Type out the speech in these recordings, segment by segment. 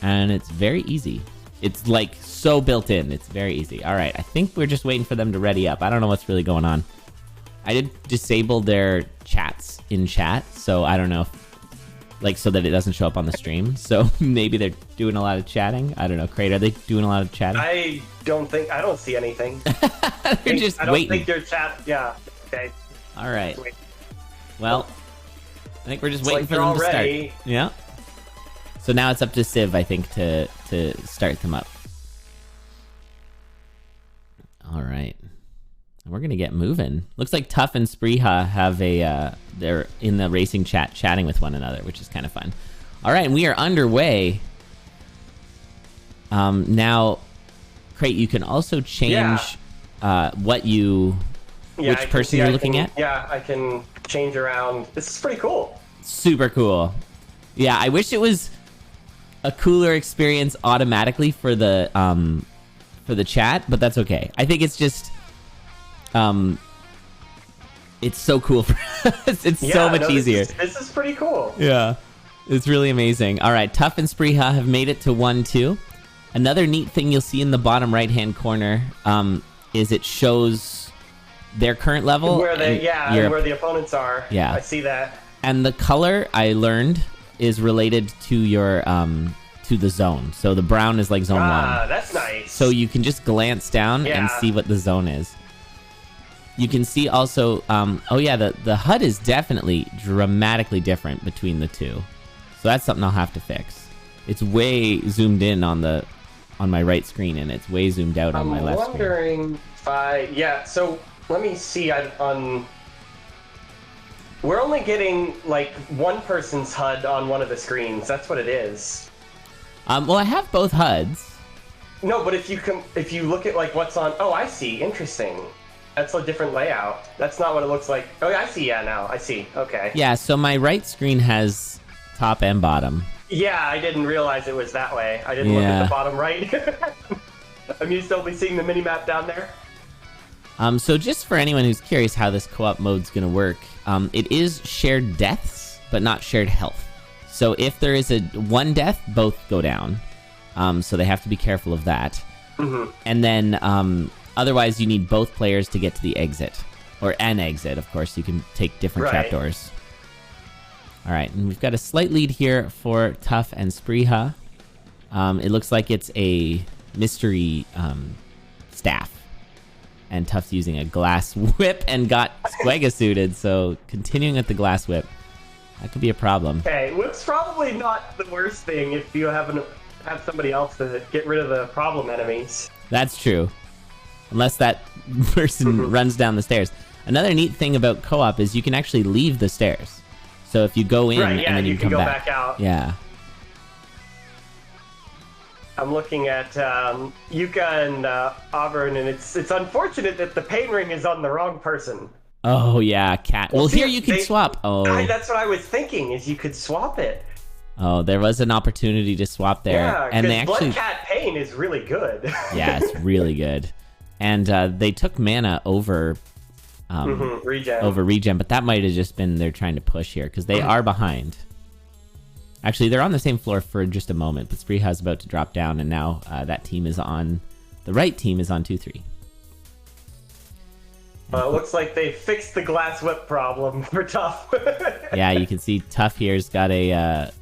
And it's very easy. It's like so built in. It's very easy. All right, I think we're just waiting for them to ready up. I don't know what's really going on. I did disable their chats in chat, so I don't know if, like, so that it doesn't show up on the stream. So maybe they're doing a lot of chatting. I don't know. Crate, are they doing a lot of chatting? I don't see anything. They're just I don't waiting. think their chat, yeah. Okay. All right. Well, I think we're just It's waiting like for them to start. ready. Yeah. So now it's up to Civ, I think, to start them up. All right. We're going to get moving. Looks like Tuff and Szprychaaa have they're in the racing chat chatting with one another, which is kind of fun. All right, and we are underway. Now, Crate, you can also change which person you're looking at. Yeah, I can change around. This is pretty cool. Super cool. Yeah, I wish it was a cooler experience automatically for the chat, but that's okay. I think it's just it's so cool for us. It's so much easier. This is pretty cool. Yeah, it's really amazing. All right, Tuff and Szprychaaa have made it to 1-2. Another neat thing you'll see in the bottom right-hand corner is it shows their current level. Where where the opponents are. Yeah. I see that. And the color, I learned, is related to your to the zone. So the brown is like zone 1. That's nice. So you can just glance down and see what the zone is. You can see also, the HUD is definitely dramatically different between the two. So that's something I'll have to fix. It's way zoomed in on my right screen, and it's way zoomed out on my left screen. I'm wondering if so let me see we're only getting like one person's HUD on one of the screens. That's what it is. Well, I have both HUDs. No, but if you look at like what's on, I see. Interesting. That's a different layout. That's not what it looks like. Oh, I see. Yeah, now I see. Okay. Yeah, so my right screen has top and bottom. Yeah, I didn't realize it was that way. I didn't look at the bottom right. I'm used to only seeing the mini-map down there. So just for anyone who's curious how this co-op mode's going to work, it is shared deaths, but not shared health. So if there is one death, both go down. So they have to be careful of that. Mm-hmm. And then otherwise you need both players to get to the exit. Or an exit, of course. You can take different trapdoors. All right, and we've got a slight lead here for Tuff and Szprychaaa. It looks like it's a mystery staff. And Tuff's using a glass whip and got Squega suited, so continuing with the glass whip. That could be a problem. Okay, whip's probably not the worst thing if you have somebody else to get rid of the problem enemies. That's true. Unless that person runs down the stairs. Another neat thing about co-op is you can actually leave the stairs. So if you go in and then you can come back out. Yeah. I'm looking at Yuka and Auburn, and it's unfortunate that the pain ring is on the wrong person. Oh yeah, cat. Well, here you can swap. Oh, that's what I was thinking. Is you could swap it. Oh, there was an opportunity to swap there, Yeah, and they actually. Blood Cat Pain is really good. Yeah, it's really good, and they took mana over. Regen, but that might have just been they're trying to push here because they are behind. Actually, they're on the same floor for just a moment, but Szprychaa's about to drop down, and now that team is on. The right team is on 2-3. It looks like they fixed the glass whip problem for Tuff. Yeah, you can see Tuff here's got a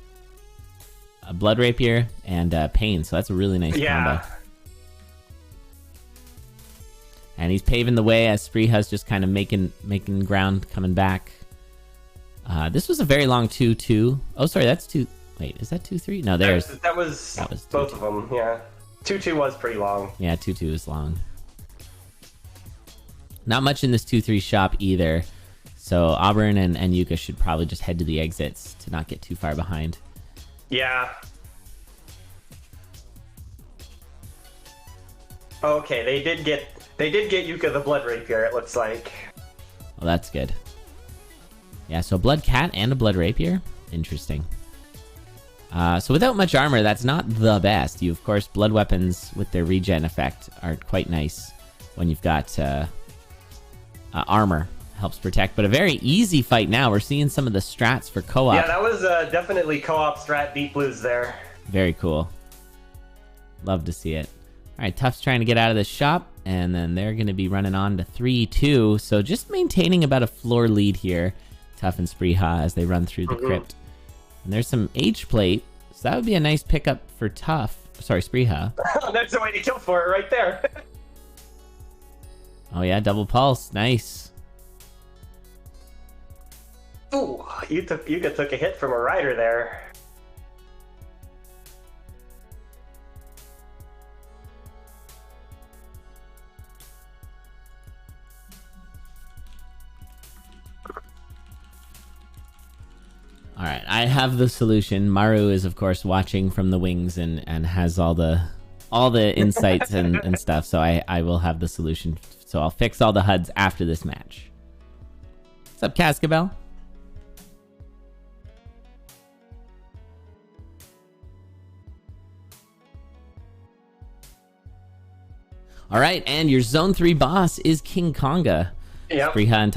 blood rapier and pain, so that's a really nice combo. And he's paving the way as Szprychaa's just kind of making ground, coming back. This was a very long 2-2. Oh, sorry, that's 2. Wait, is that 2-3? No, there's... That was both of them, yeah. 2-2 was pretty long. Yeah, 2-2 is long. Not much in this 2-3 shop either. So Auburn and Yuka should probably just head to the exits to not get too far behind. Yeah. Okay, they did get Yuka the blood rapier, it looks like. Well, that's good. Yeah, so blood cat and a blood rapier. Interesting. So without much armor, that's not the best. You, of course, blood weapons with their regen effect are quite nice when you've got armor. Helps protect, but a very easy fight now. We're seeing some of the strats for co-op. Yeah, that was definitely co-op strat deep blues there. Very cool. Love to see it. All right, Tuff's trying to get out of the shop, and then they're going to be running on to 3-2. So just maintaining about a floor lead here, Tuff and Szprychaaa, as they run through the crypt. And there's some H-plate, so that would be a nice pickup for Tuff. Sorry, Szprychaaa. That's the way to kill for it right there. Oh yeah, double pulse. Nice. Ooh, Yuka took a hit from a rider there. All right, I have the solution. Maru is, of course, watching from the wings and has all the insights and stuff. So I will have the solution. So I'll fix all the HUDs after this match. What's up, Cascabel? All right, and your Zone 3 boss is King Konga. Yep. Szprychaaa and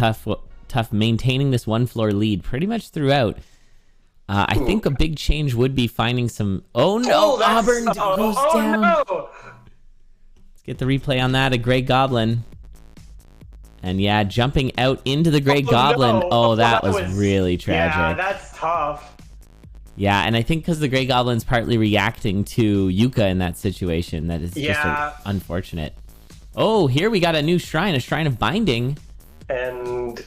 Tuff maintaining this one floor lead pretty much throughout. I think a big change would be finding some... Oh no, Auburn goes down. No. Let's get the replay on that. A Grey Goblin. And yeah, jumping out into the Grey Goblin. No. Oh, that was really tragic. Yeah, that's tough. Yeah, and I think because the Grey Goblin's partly reacting to Yuka in that situation, that is just unfortunate. Oh, here we got a new shrine, a Shrine of Binding. And...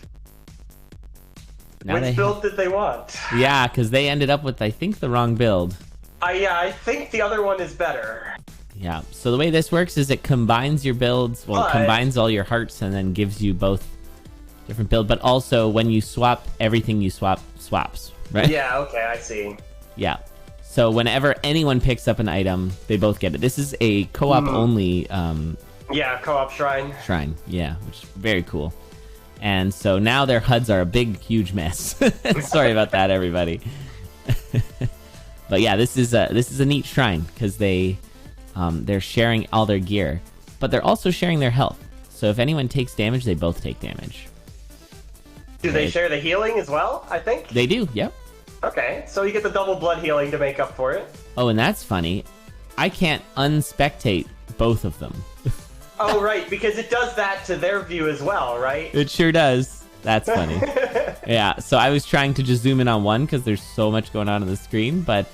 Now which build did they want? Yeah, because they ended up with, I think, the wrong build. Yeah, I think the other one is better. Yeah, so the way this works is it combines your builds, well, it combines all your hearts and then gives you both different build, but also when you swap, everything you swap swaps, right? Yeah, okay, I see. Yeah, so whenever anyone picks up an item, they both get it. This is a co-op only yeah, co-op shrine. Yeah, which is very cool. And so now their HUDs are a big, huge mess. Sorry about that, everybody. But yeah, this is a neat shrine because they're sharing all their gear, but they're also sharing their health. So if anyone takes damage, they both take damage. Do they share the healing as well, I think? They do, yep. Okay, so you get the double blood healing to make up for it. Oh, and that's funny. I can't unspectate both of them. Oh, right, because it does that to their view as well, right? It sure does. That's funny. Yeah, so I was trying to just zoom in on one because there's so much going on the screen, but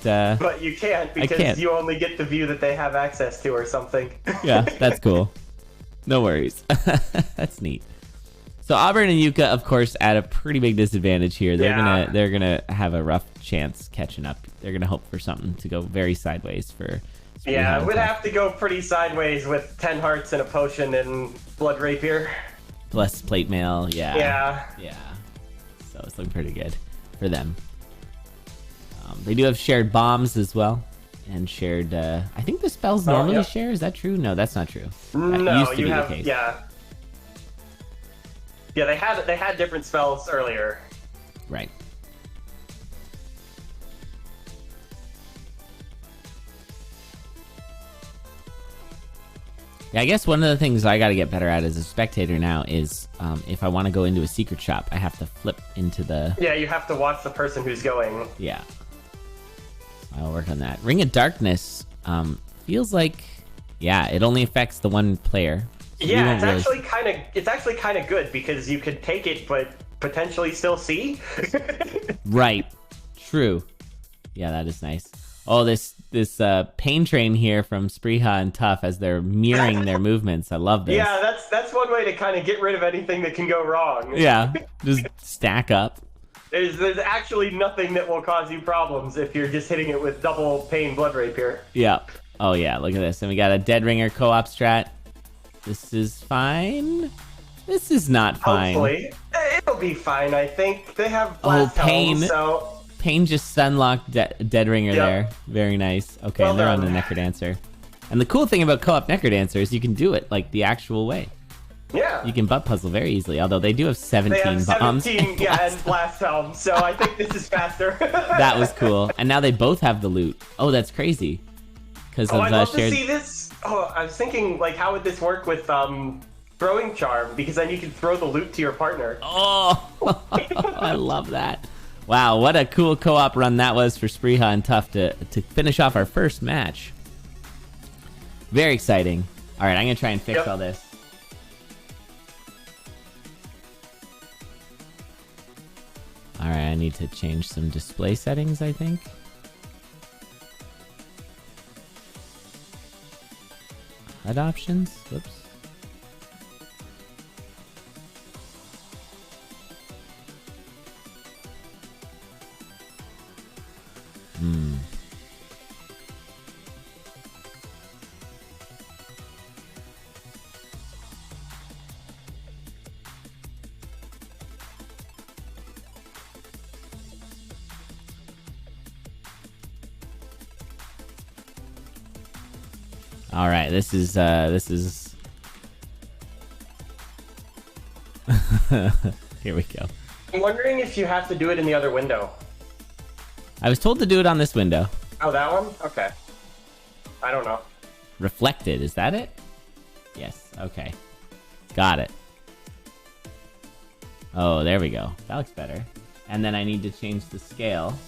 you can't because you only get the view that they have access to or something. Yeah, that's cool. No worries. That's neat. So Auburn and Yuka, of course, at a pretty big disadvantage here. They're gonna have a rough chance catching up. They're gonna hope for something to go very sideways for. Yeah, it would have to go pretty sideways with 10 hearts and a potion and blood rapier. Plus plate mail, yeah. Yeah. So it's looking pretty good for them. They do have shared bombs as well. And shared, I think the spells normally share. Is that true? No, that's not true. That used to be the case. Yeah, they had different spells earlier. Right. Yeah, I guess one of the things I got to get better at as a spectator now is if I want to go into a secret shop, I have to flip into the... Yeah, you have to watch the person who's going. Yeah. I'll work on that. Ring of Darkness feels like... Yeah, it only affects the one player. So yeah, it's actually kind of good because you could take it but potentially still see. Right. True. Yeah, that is nice. Oh, this pain train here from Szprychaaa and Tuff as they're mirroring their movements. I love this. Yeah, that's one way to kind of get rid of anything that can go wrong. Yeah, just stack up. There's actually nothing that will cause you problems if you're just hitting it with double pain blood rapier. Yeah. Oh yeah, look at this. And we got a Dead Ringer co-op strat. This is fine. This is not fine. Hopefully. It'll be fine, I think. They have blast helms, so... Pain just sunlocked Dead Ringer there. Very nice. Okay, Well and they're on done. the Necrodancer. And the cool thing about co-op Necrodancer is you can do it like the actual way. Yeah. You can butt puzzle very easily, although they do have 17 They have bombs. 17, and blast helms, so I think this is faster. That was cool. And now they both have the loot. Oh, that's crazy. Because I'd love to see this. Oh, I was thinking, like, how would this work with throwing charm? Because then you can throw the loot to your partner. Oh, I love that. Wow, what a cool co-op run that was for Szprychaaa and Tuff to finish off our first match. Very exciting. All right, I'm going to try and fix all this. All right, I need to change some display settings, I think. HUD options? Whoops. All right, this is here we go. I'm wondering if you have to do it in the other window. I was told to do it on this window. Oh, that one? Okay. I don't know. Reflected, is that it? Yes, okay. Got it. Oh, there we go. That looks better. And then I need to change the scale.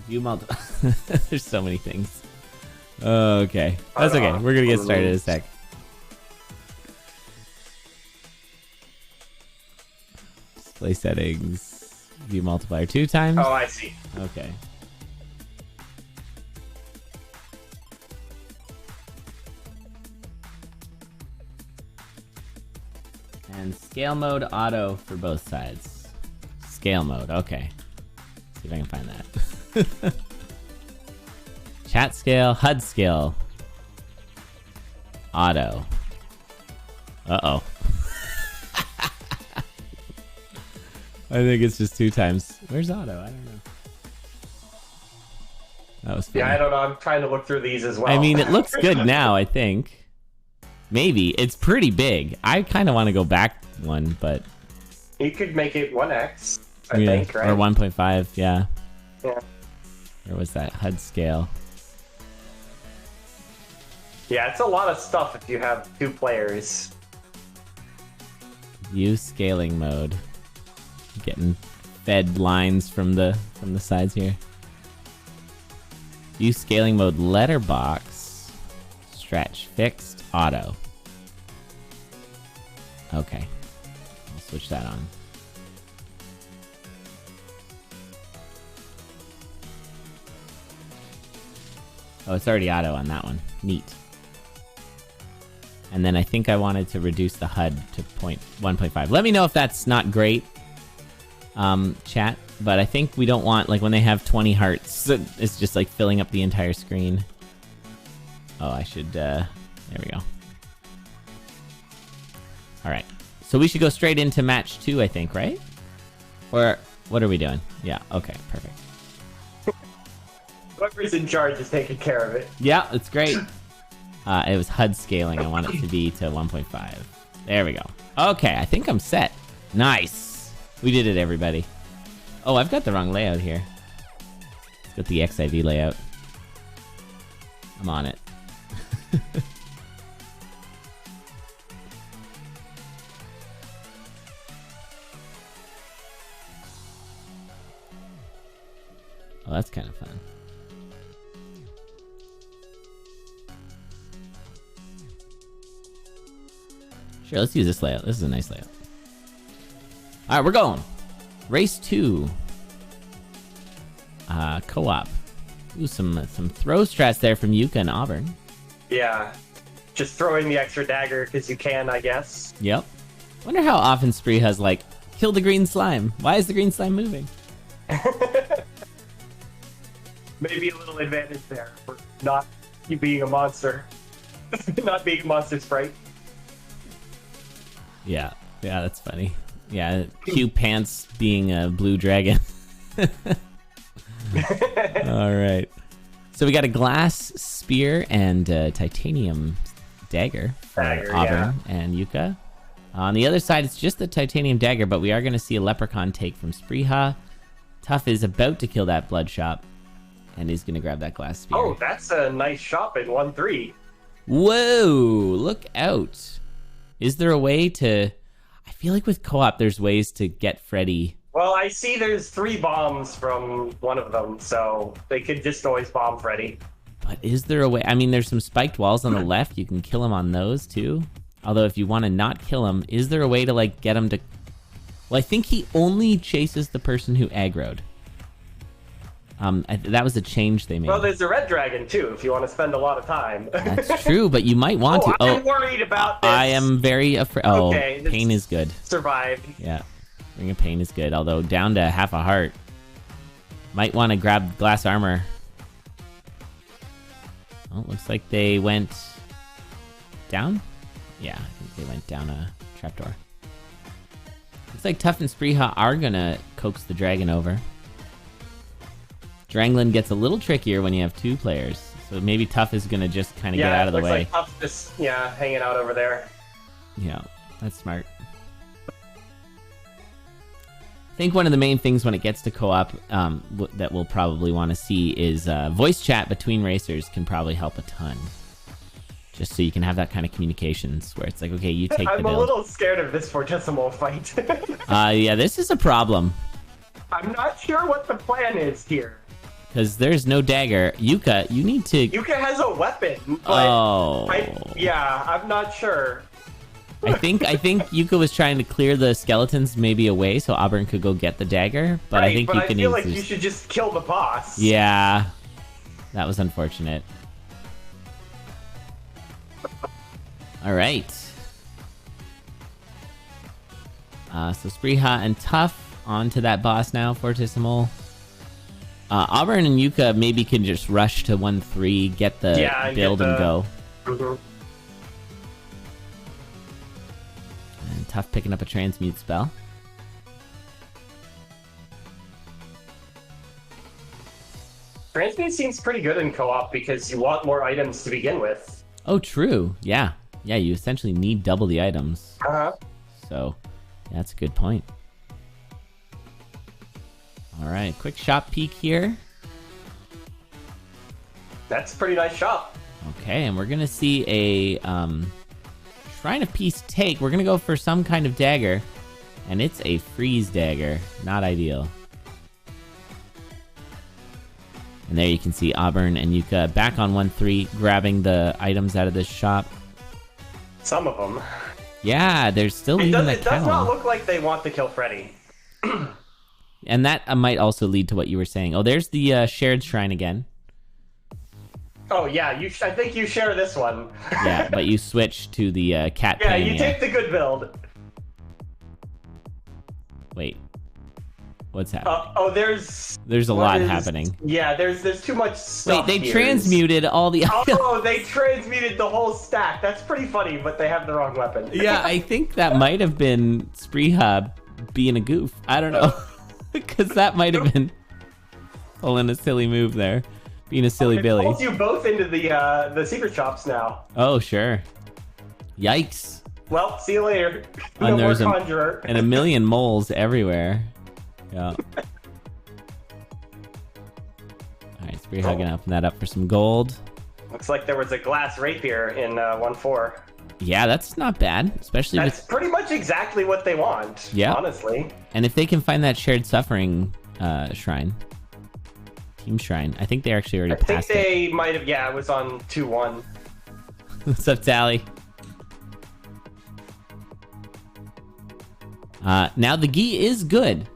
View multiple. There's so many things. Okay. That's okay. We're gonna get started in a sec. Display settings. View multiplier 2 times. Oh, I see. Okay. And scale mode auto for both sides. Scale mode. Okay. See if I can find that. Chat scale, HUD scale, auto. Uh-oh. I think it's just 2 times. Where's auto? I don't know. That was funny. Yeah, I don't know. I'm trying to look through these as well. I mean, it looks good now, I think. Maybe. It's pretty big. I kind of want to go back one, but... You could make it 1x, I think, right? Or 1.5, yeah. Yeah. Where was that HUD scale? Yeah, it's a lot of stuff if you have 2 players. View scaling mode. Getting fed lines from the sides here. View scaling mode letterbox. Stretch fixed auto. Okay. I'll switch that on. Oh, it's already auto on that one. Neat. And then I think I wanted to reduce the HUD to 1.5. Let me know if that's not great, chat. But I think we don't want, like, when they have 20 hearts, it's just, like, filling up the entire screen. Oh, I should, there we go. All right. So we should go straight into match 2, I think, right? Or what are we doing? Yeah, okay, perfect. Whoever's in charge is taking care of it. Yeah, it's great. It was HUD scaling. I want it to be to 1.5. There we go. Okay, I think I'm set. Nice. We did it, everybody. Oh, I've got the wrong layout here. It's got the XIV layout. I'm on it. Oh, that's kind of fun. Sure, let's use this layout. This is a nice layout. All right, we're going. Race 2. Co-op. Ooh, some throw strats there from Yuka and Auburn. Yeah. Just throwing the extra dagger because you can, I guess. Yep. Wonder how often Szprychaa's like, kill the green slime. Why is the green slime moving? Maybe a little advantage there for not you being a monster. Not being a monster sprite. Yeah, that's funny. Yeah, Q Pants being a blue dragon. All right. So we got a glass spear and a titanium dagger for Auburn and Yuka. On the other side, it's just the titanium dagger, but we are going to see a leprechaun take from Szprychaaa. Tuff is about to kill that blood shop, and he's going to grab that glass spear. Oh, that's a nice shop in 1-3. Whoa, look out. Is there a way to... feel like with co-op, there's ways to get Freddy. Well, I see there's 3 bombs from one of them, so they could just always bomb Freddy. But is there a way? I mean, there's some spiked walls on the left. You can kill him on those, too. Although, if you want to not kill him, is there a way to, like, get him to... Well, I think he only chases the person who aggroed. That was a change they made. Well, there's a red dragon, too, if you want to spend a lot of time. That's true, but you might want to. I'm worried about this. I am very afraid. Oh, okay, pain is good. Survived. Yeah, Ring of Pain is good, although down to half a heart. Might want to grab glass armor. Oh, looks like they went down? Yeah, I think they went down a trapdoor. Looks like Tuff and Szprychaaa are gonna coax the dragon over. Drangling gets a little trickier when you have 2 players, so maybe Tuff is gonna just kind of get out of the way. Yeah, looks like Tuff just hanging out over there. Yeah, that's smart. I think one of the main things when it gets to co-op that we'll probably want to see is voice chat between racers can probably help a ton. Just so you can have that kind of communications where it's like, okay, you take the build. I'm a little scared of this Fortissimo fight. Yeah, this is a problem. I'm not sure what the plan is here. Because there's no dagger. Yuka, you need to... Yuka has a weapon. But I'm not sure. I think Yuka was trying to clear the skeletons maybe away so Auburn could go get the dagger. But right, I think but Yuka I feel like you should just kill the boss. Yeah. That was unfortunate. All right. So Szprychaaa and Tuff onto that boss now, Fortissimo. Auburn and Yuka maybe can just rush to 1-3, get the build and go. Mm-hmm. And Tuff picking up a transmute spell. Transmute seems pretty good in co-op because you want more items to begin with. Oh, true. Yeah. Yeah, you essentially need double the items. Uh-huh. So, yeah, that's a good point. All right, quick shop peek here. That's a pretty nice shop. Okay, and we're going to see a Shrine of Peace take. We're going to go for some kind of dagger, and it's a freeze dagger. Not ideal. And there you can see Auburn and Yuka back on 1-3, grabbing the items out of this shop. Some of them. Yeah, there's still it even does not look like they want to kill Freddy. And that might also lead to what you were saying. Oh, there's the shared shrine again. Oh, yeah, I think you share this one. Yeah, but you switch to the cat Yeah, you take the good build. Wait. What's happening? There's a lot happening. Yeah, there's too much stuff. Wait, they transmuted all the items. Oh, they transmuted the whole stack. That's pretty funny, but they have the wrong weapon. Yeah, I think that might have been Szprychaaa being a goof. I don't know. Because that might have been pulling a silly move there. Being a silly Billy. It pulls you both into the secret shops now. Oh, sure. Yikes. Well, see you later. And no more there's conjurer. And a million moles everywhere. Yeah. All right, Szprychaaa gonna open that up for some gold. Looks like there was a glass rapier in 1-4. Yeah, that's not bad, especially That's pretty much exactly what they want, honestly. And if they can find that shared suffering shrine, team shrine, I think they actually already passed it. I think they might have, it was on 2-1. What's up, Tally? Now the gi is good.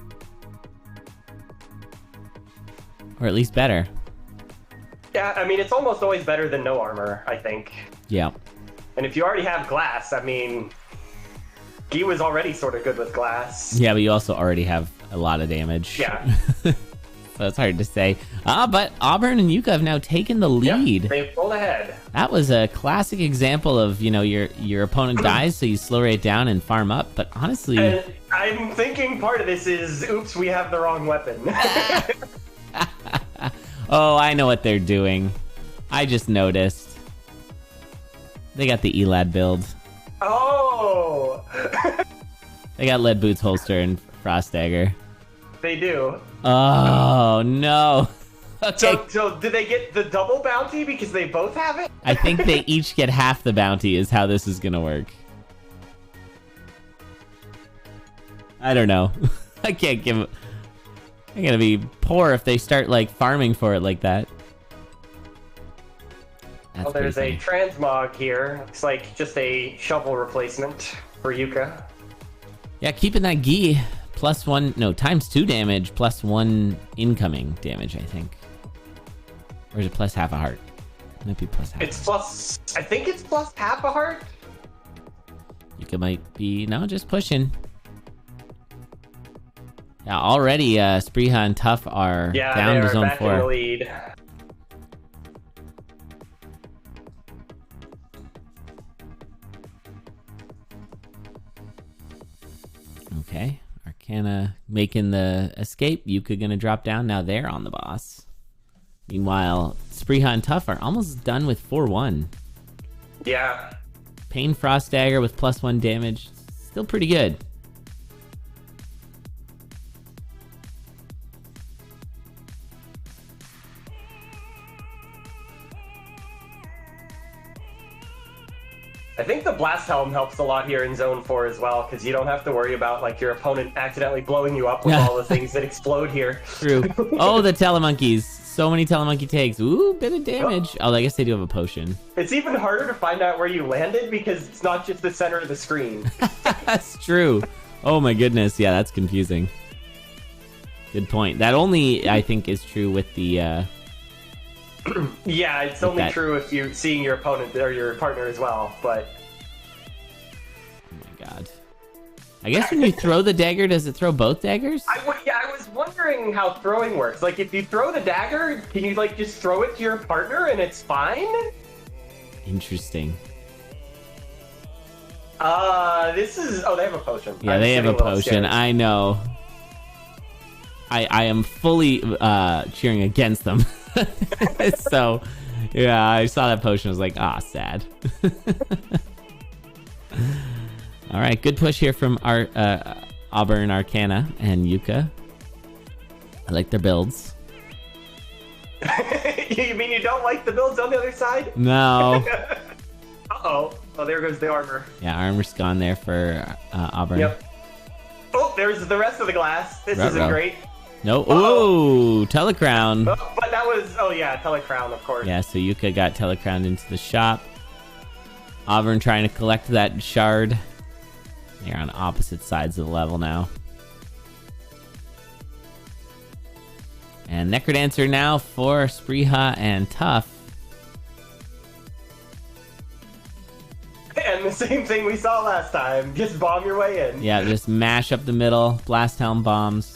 Or at least better. Yeah, I mean, it's almost always better than no armor, I think. Yeah. And if you already have glass, I mean, Gi was already sort of good with glass. Yeah, but you also already have a lot of damage. Yeah. So it's hard to say. But Auburn and Yuka have now taken the lead. Yep, they've pulled ahead. That was a classic example of, your opponent dies, so you slow rate down and farm up. But honestly... And I'm thinking part of this is, oops, we have the wrong weapon. Oh, I know what they're doing. I just noticed. They got the Elad build. Oh! They got Lead Boots holster and Frost Dagger. They do. Oh, no. Okay. So did they get the double bounty because they both have it? I think they each get half the bounty is how this is going to work. I don't know. I can't give... I'm gonna be poor if they start, like, farming for it like that. Well, there's a transmog here. Looks like just a shovel replacement for Yuka. Yeah, keeping that gi. +1... No, ×2 damage, +1 incoming damage, I think. Or is it +half a heart? It might be +half. It's plus... I think it's +half a heart. Yuka might be... No, just pushing. Yeah, already Szprychaaa and Tuff are down to zone 4. Yeah, they're back in the lead. Okay, Arcana making the escape. Yuka gonna drop down. Now they're on the boss. Meanwhile, Szprychaaa and Tuff are almost done with 4-1. Yeah. Pain Frost Dagger with +1 damage. Still pretty good. I think the Blast Helm helps a lot here in Zone 4 as well, because you don't have to worry about like your opponent accidentally blowing you up with all the things that explode here. True. Oh, the Telemonkeys. So many Telemonkey takes. Ooh, bit of damage. Oh, I guess they do have a potion. It's even harder to find out where you landed because it's not just the center of the screen. That's true. Oh my goodness. Yeah, that's confusing. Good point. That only, I think, is true with the... Yeah, it's only true if you're seeing your opponent or your partner as well, but... Oh my god. I guess when you throw the dagger, does it throw both daggers? Yeah, I was wondering how throwing works. Like, if you throw the dagger, can you, like, just throw it to your partner and it's fine? Interesting. This is... Oh, they have a potion. Yeah, they have a potion. I know. I am fully cheering against them. So, yeah, I saw that potion. I was like, ah, sad. All right, good push here from our Auburn, Arcana, and Yuka. I like their builds. You mean you don't like the builds on the other side? No. Uh-oh. Oh, there goes the armor. Yeah, armor's gone there for Auburn. Yep. Oh, there's the rest of the glass. This isn't great. No. Ooh, Telecrown. Oh, but that was... Oh, yeah, Telecrown, of course. Yeah, so Yuka got Telecrowned into the shop. Auburn trying to collect that shard. They're on opposite sides of the level now. And Necrodancer now for Szprychaaa and Tuff. And the same thing we saw last time. Just bomb your way in. Yeah, just mash up the middle. Blast Helm bombs.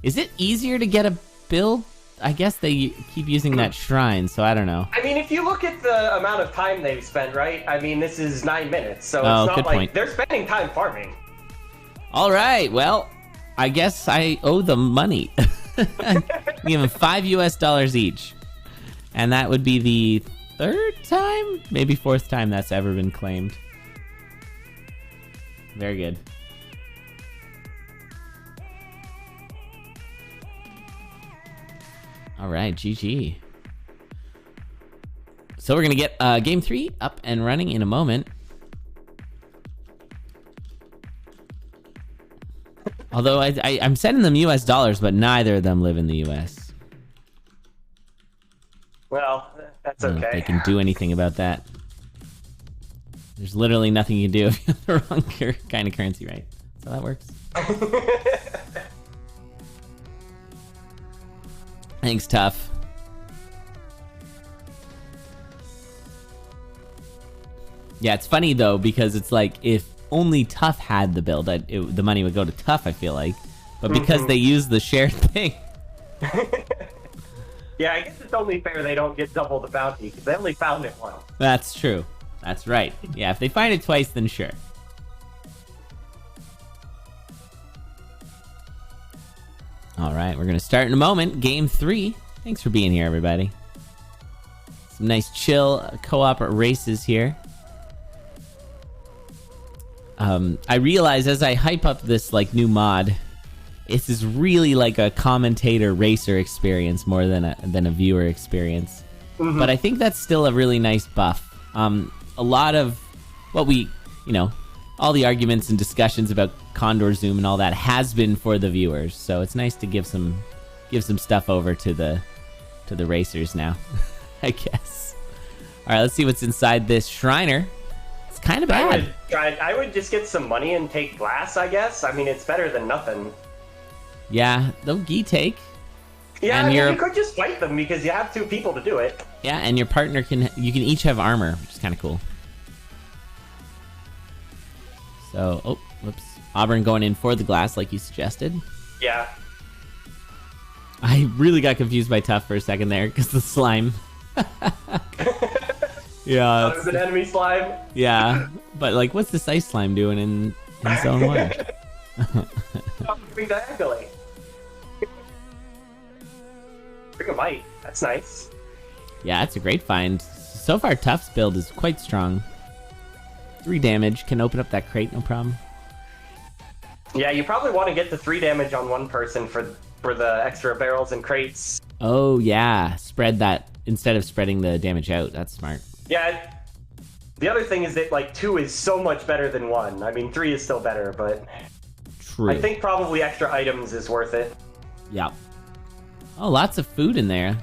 Is it easier to get a build? I guess they keep using that shrine, so I don't know. I mean, if you look at the amount of time they've spent, right? I mean, this is 9 minutes, so it's not like point. They're spending time farming. All right, well, I guess I owe them money. Give them $5 each. And that would be the 3rd time? Maybe 4th time that's ever been claimed. Very good. All right, GG. So we're going to get Game 3 up and running in a moment. Although I'm sending them US dollars, but neither of them live in the US. Well, that's I don't know okay. if they can do anything about that. There's literally nothing you can do if you have the wrong kind of currency, right? So that works. Thanks, Tuff. Yeah, it's funny though, because it's like if only Tuff had the build, the money would go to Tuff, I feel like. But because they use the shared thing. Yeah, I guess it's only fair they don't get double the bounty, because they only found it once. That's true. That's right. Yeah, if they find it twice, then sure. All right, we're going to start in a moment. Game 3. Thanks for being here, everybody. Some nice chill co-op races here. I realize as I hype up this like new mod, this is really like a commentator racer experience more than a viewer experience. But I think that's still a really nice buff. A lot of what we, all the arguments and discussions about Condor Zoom and all that has been for the viewers. So it's nice to give some stuff over to the racers now, I guess. All right, let's see what's inside this Shriner. It's kind of bad. I would just get some money and take glass, I guess. I mean, it's better than nothing. Yeah, they'll take. Yeah, and I mean, you could just fight them because you have 2 people to do it. Yeah, and your partner you can each have armor, which is kind of cool. So, oh, whoops. Auburn going in for the glass like you suggested. Yeah. I really got confused by Tuff for a second there because the slime. Yeah. It was an enemy slime. Yeah, but like, what's this ice slime doing in Zone 1? Moving diagonally. Bring a bite. That's nice. Yeah, that's a great find. So far, Tuff's build is quite strong. 3 damage, can open up that crate, no problem. Yeah, you probably want to get the 3 damage on one person for the extra barrels and crates. Oh yeah, spread that instead of spreading the damage out. That's smart. Yeah. The other thing is that like 2 is so much better than 1. I mean, 3 is still better, but true. I think probably extra items is worth it. Yeah. Oh, lots of food in there.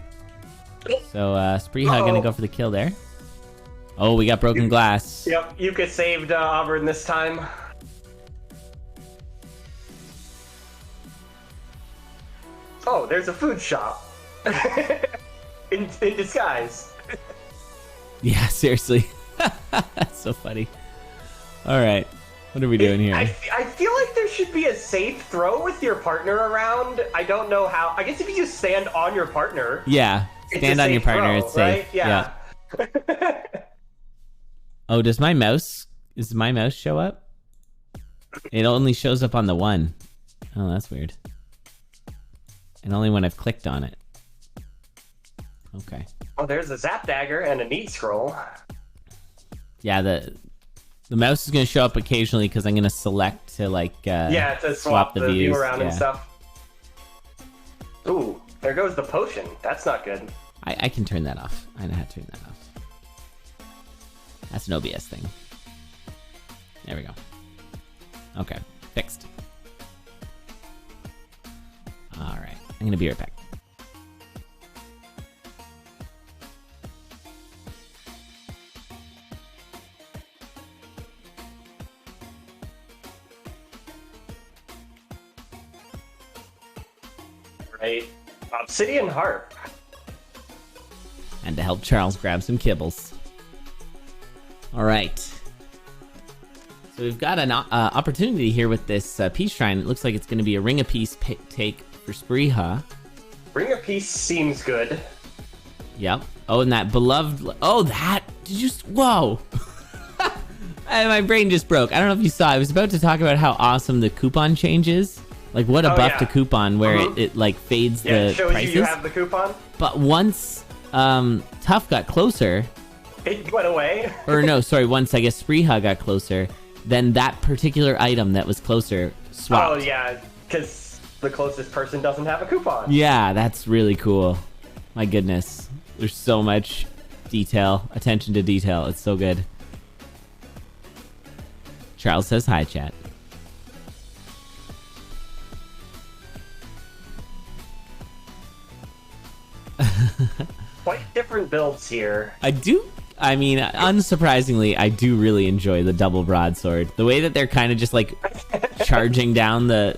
So Szprychaaa gonna go for the kill there. Oh, we got broken glass. Yep, Yuka saved Auburn this time. Oh, there's a food shop. in disguise. Yeah, seriously. That's so funny. Alright, what are we doing here? I feel like there should be a safe throw with your partner around. I don't know how. I guess if you just stand on your partner. Yeah, stand on your partner, it's safe. Right? Yeah. Oh, does my mouse show up? It only shows up on the 1. Oh, that's weird. And only when I've clicked on it. Okay. Oh, there's a zap dagger and a need scroll. Yeah, the mouse is going to show up occasionally because I'm going to select to like to swap the view around and stuff. Ooh, there goes the potion. That's not good. I can turn that off. I know how to turn that off. That's an OBS thing. There we go. Okay, fixed. All right, I'm going to be right back. Right. Obsidian Harp. And to help Charles grab some kibbles. All right. So we've got an opportunity here with this Peace Shrine. It looks like it's going to be a Ring of Peace take for Szprychaaa. Ring of Peace seems good. Yep. Oh, and that beloved... Oh, that... Did you... Whoa! My brain just broke. I don't know if you saw. I was about to talk about how awesome the coupon change is. Like, what a buff to coupon where it like fades the it shows prices. You have the coupon. But once Tuff got closer... It went away. Or no, sorry, once I guess Szprychaaa got closer, then that particular item that was closer swapped. Oh, yeah, because the closest person doesn't have a coupon. Yeah, that's really cool. My goodness. There's so much detail, attention to detail. It's so good. Charles says hi, chat. Quite different builds here. I mean, unsurprisingly, I do really enjoy the double broadsword. The way that they're kind of just like charging down the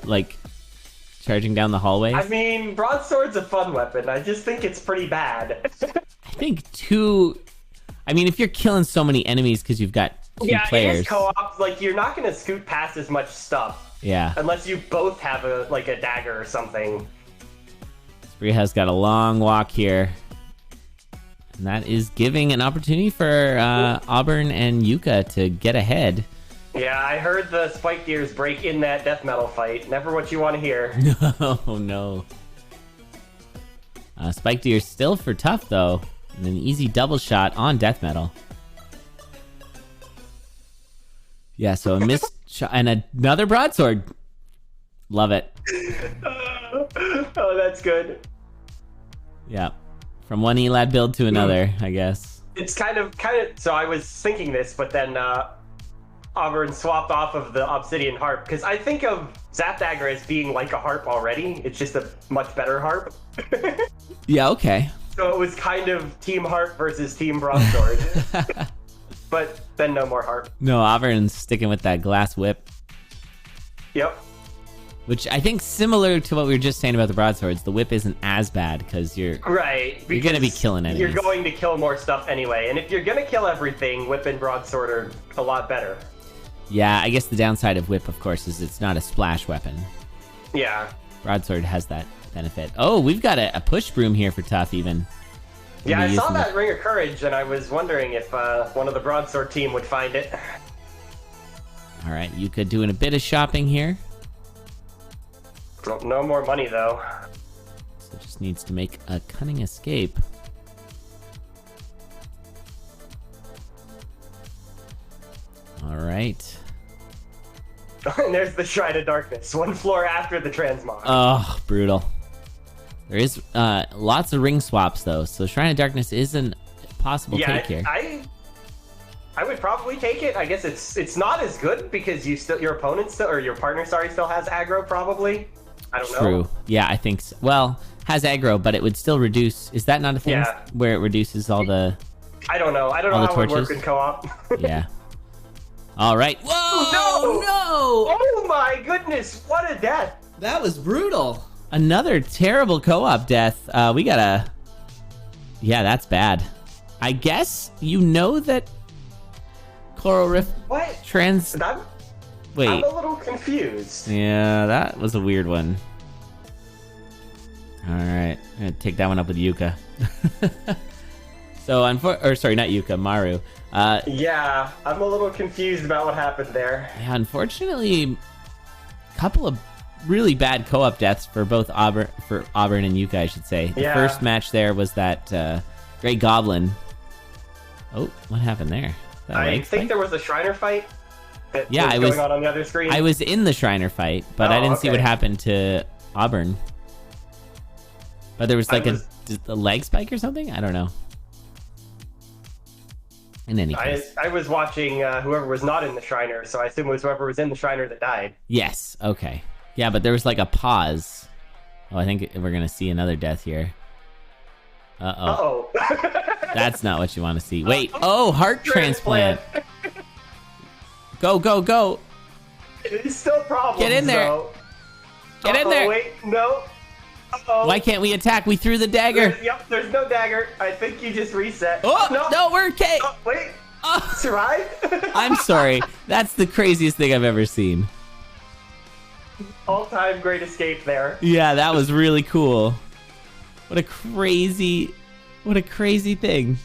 hallways. I mean, broadsword's a fun weapon. I just think it's pretty bad. I think I mean, if you're killing so many enemies because you've got two players. Yeah, co-op. Like, you're not going to scoot past as much stuff. Yeah. Unless you both have a dagger or something. Szprychaa's got a long walk here. And that is giving an opportunity for Auburn and Yuka to get ahead. Yeah, I heard the spike gears break in that death metal fight. Never what you want to hear. Oh, no. Spike Deer still for Tuff, though. And an easy double shot on death metal. Yeah, so a missed shot and another broadsword. Love it. Oh, that's good. Yeah. From one Elad build to another, I guess. It's kind of. So I was thinking this, but then Auburn swapped off of the Obsidian Harp, because I think of Zap Dagger as being like a harp already. It's just a much better harp. Yeah, okay. So it was kind of Team Harp versus Team Broadsword. But then no more harp. No, Auburn's sticking with that glass whip. Yep. Which I think similar to what we were just saying about the broadswords, the whip isn't as bad because you're right. You're gonna be killing enemies. You're going to kill more stuff anyway, and if you're gonna kill everything, whip and broadsword are a lot better. Yeah, I guess the downside of whip, of course, is it's not a splash weapon. Yeah. Broadsword has that benefit. Oh, we've got a push broom here for Tuff even. Yeah, I saw that Ring of Courage, and I was wondering if one of the broadsword team would find it. All right, Yuka doing a bit of shopping here. No more money, though. So just needs to make a cunning escape. All right. And there's the Shrine of Darkness, one floor after the transmog. Oh, brutal. There is lots of ring swaps, though, so Shrine of Darkness is a possible take here. I would probably take it. I guess it's not as good because your opponent or your partner, still has aggro, probably. I don't know. True. Yeah, I think so. Well, has aggro, but it would still reduce. Is that not a thing where it reduces all the... I don't know. I don't know how it would work in co-op. Yeah. All right. Whoa! No! Oh my goodness! What a death! That was brutal. Another terrible co-op death. We gotta... Yeah, that's bad. I guess you know that Coral Rift... What? Wait. I'm a little confused. Yeah, that was a weird one. All right, I'm gonna take that one up with Yuka. So, sorry, not Yuka, Maru. Yeah, I'm a little confused about what happened there. Yeah, unfortunately, a couple of really bad co-op deaths for both Auburn and Yuka, I should say. The first match there was that Great Goblin. Oh, what happened there? I think there was a Shriner fight. I was going on the other screen. I was in the Shriner fight, but I didn't see what happened to Auburn. But there was like a leg spike or something? I don't know. In any case. I was watching whoever was not in the Shriner, so I assume it was whoever was in the Shriner that died. Yes, okay. Yeah, but there was like a pause. Oh, I think we're going to see another death here. Uh-oh. That's not what you want to see. Wait, heart transplant. Go, go, go. It's still problems, Get in there. Though. Get in there. Wait, no. Why can't we attack? We threw the dagger. There's no dagger. I think you just reset. Oh, no, we're okay. Wait. Survive? I'm sorry. That's the craziest thing I've ever seen. All-time great escape there. Yeah, that was really cool. What a crazy thing.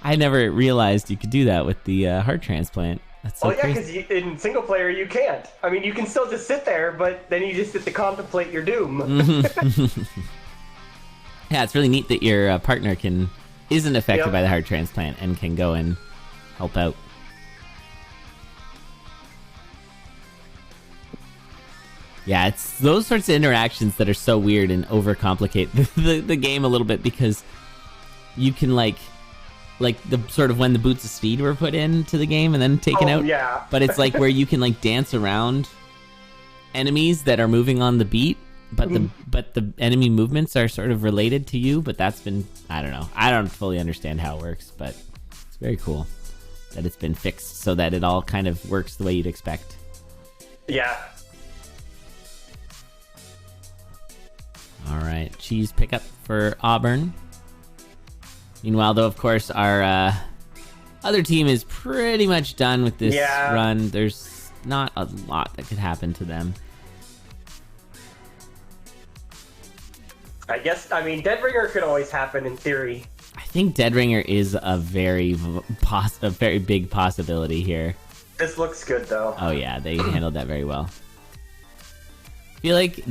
I never realized you could do that with the heart transplant. That's so crazy. Because in single player you can't. I mean, you can still just sit there, but then you just get to contemplate your doom. Yeah, it's really neat that your partner isn't affected by the heart transplant and can go and help out. Yeah, it's those sorts of interactions that are so weird and overcomplicate the game a little bit, because you can like the sort of when the boots of speed were put into the game and then taken out. Yeah. But it's like where you can like dance around enemies that are moving on the beat, but the enemy movements are sort of related to you. But that's been, I don't know. I don't fully understand how it works, but it's very cool that it's been fixed so that it all kind of works the way you'd expect. Yeah. All right, cheese pickup for Auburn. Meanwhile, though, of course, our other team is pretty much done with this run. There's not a lot that could happen to them. I guess, I mean, Deadringer could always happen in theory. I think Deadringer is a very big possibility here. This looks good, though. Oh, yeah, they handled that very well. I feel like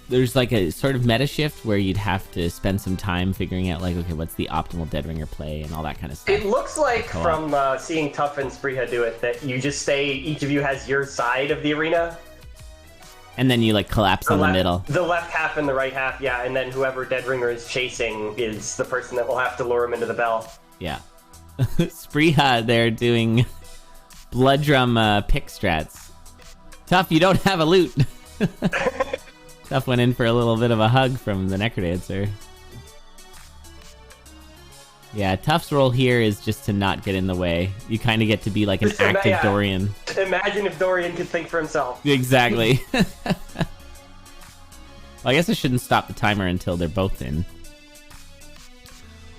there's like a sort of meta shift where you'd have to spend some time figuring out, like, okay, what's the optimal Deadringer play and all that kind of stuff. It looks like from seeing Tuff and Szprychaaa do it that you just say each of you has your side of the arena. And then you like collapse on the middle. The left half and the right half, yeah. And then whoever Deadringer is chasing is the person that will have to lure him into the bell. Yeah. Szprychaaa, they're doing blood drum pick strats. Tuff, you don't have a loot. Tuff went in for a little bit of a hug from the Necrodancer. Yeah, Tuff's role here is just to not get in the way. You kind of get to be like an active Dorian. Imagine if Dorian could think for himself. Exactly. Well, I guess I shouldn't stop the timer until they're both in.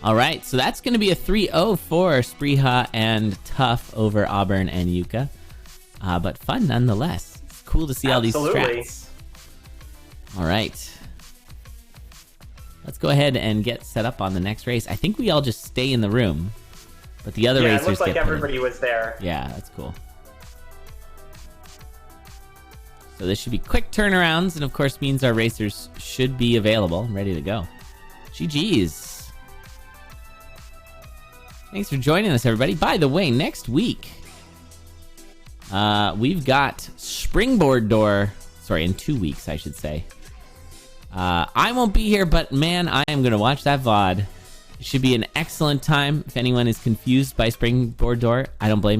All right, so that's going to be a 3-0 for Szprychaaa and Tuff over Auburn and Yuka. But fun nonetheless. It's cool to see all these strats. All right. Let's go ahead and get set up on the next race. I think we all just stay in the room, but the other racers it looks like get everybody was there. Yeah, that's cool. So this should be quick turnarounds, and of course means our racers should be available and ready to go. GG's. Thanks for joining us, everybody. By the way, next week, we've got Springboard Door. Sorry, in 2 weeks, I should say. I won't be here, but man, I am going to watch that VOD. It should be an excellent time. If anyone is confused by Springboard Door, I don't blame you.